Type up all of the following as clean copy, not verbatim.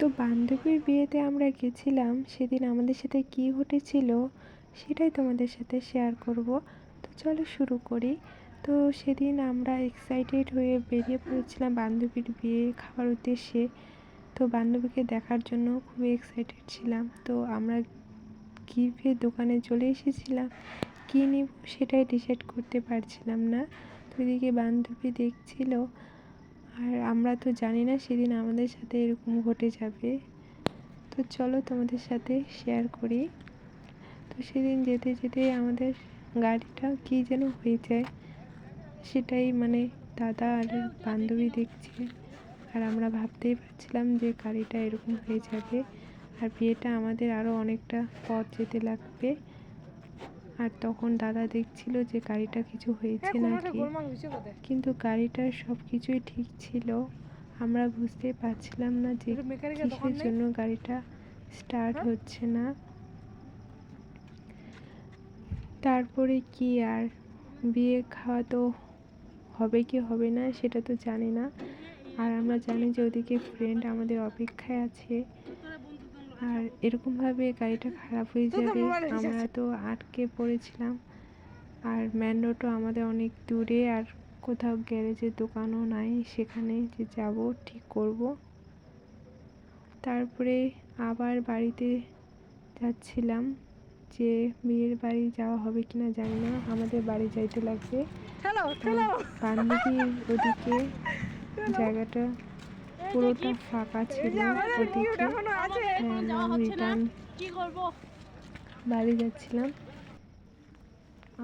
তো বান্ধবীর বিয়েতে আমরা গেছিলাম, সেদিন আমাদের সাথে কি ঘটেছিল সেটাই তোমাদের সাথে শেয়ার করব। তো চলো শুরু করি। তো সেদিন আমরা এক্সাইটেড হয়ে বেরিয়ে পড়েছিলাম বান্ধবীর বিয়ে খাওয়ার উদ্দেশ্যে। তো বান্ধবীকে দেখার জন্য খুবই এক্সাইটেড ছিলাম। তো আমরা গিফটের দোকানে চলে এসেছিলাম, কী নিব সেটাই ডিসাইড করতে পারছিলাম না। তো এদিকে বান্ধবী দেখছিল, আর আমরা তো জানি না সেদিন আমাদের সাথে এরকম ঘটে যাবে। তো চলো তোমাদের সাথে শেয়ার করি। তো সেদিন যেতে যেতে আমাদের গাড়িটা কী যেন হয়ে যায়, সেটাই দাদা আর বান্ধবী দেখছে। আর আমরা ভাবতেই পারছিলাম যে গাড়িটা এরকম হয়ে যাবে, আর বিয়েটা আমাদের আরও অনেকটা পথ যেতে লাগবে। আর তখন দাদা দেখছিল যে গাড়িটা কিছু হয়েছে নাকি, কিন্তু গাড়িটার সব কিছুই ঠিক ছিল। আমরা বুঝতে পারছিলাম না যে কিসের জন্য গাড়িটা স্টার্ট হচ্ছে না। তারপরে কি আর, বিয়ে খাওয়া তো হবে কি হবে না সেটা তো জানি না। আর আমরা জানি যে ওদিকে ফ্রেন্ড আমাদের অপেক্ষায় আছে, আর এরকমভাবে গাড়িটা খারাপ হয়ে যাবে আমরা তো আটকে পড়েছিলাম। আর মেন রোডও আমাদের অনেক দূরে, আর কোথাও গ্যারেজের দোকানও নাই সেখানে যে যাব ঠিক করব। তারপরে আবার বাড়িতে যাচ্ছিলাম, যে বিয়ের বাড়ি যাওয়া হবে কিনা জানি না, আমাদের বাড়ি যাইতে লাগবে। বান্ধবীর ওদিকে জায়গাটা পুরোটা ফাঁকা ছিল, ওদিকে আমরা রিটার্ন বাড়ি যাচ্ছিলাম।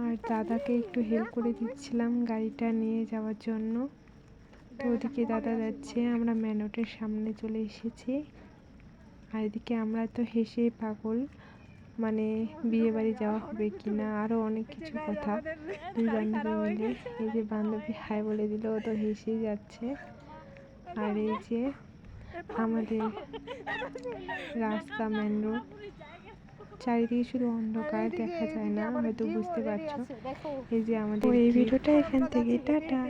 আর দাদাকে একটু হেল্প করে দিচ্ছিলাম গাড়িটা নিয়ে যাওয়ার জন্য। তো ওদিকে দাদা যাচ্ছে, আমরা ম্যানটের সামনে চলে এসেছি। আর এদিকে আমরা তো হেসে পাগল, বিয়ে বাড়ি যাওয়া হবে কিনা আরও অনেক কিছু কথা। দুই বান্ধবী মিলে, এই যে বান্ধবী হাই বলে দিল, ও তো হেসেই যাচ্ছে। আর এই যে আমাদের রাস্তা, মেন রোড, চারিদিকে শুধু অন্ধকার, দেখা যায় না, হয়তো বুঝতে পারছো। এই যে আমাদের এই ভিডিওটা এখান থেকে টাটা।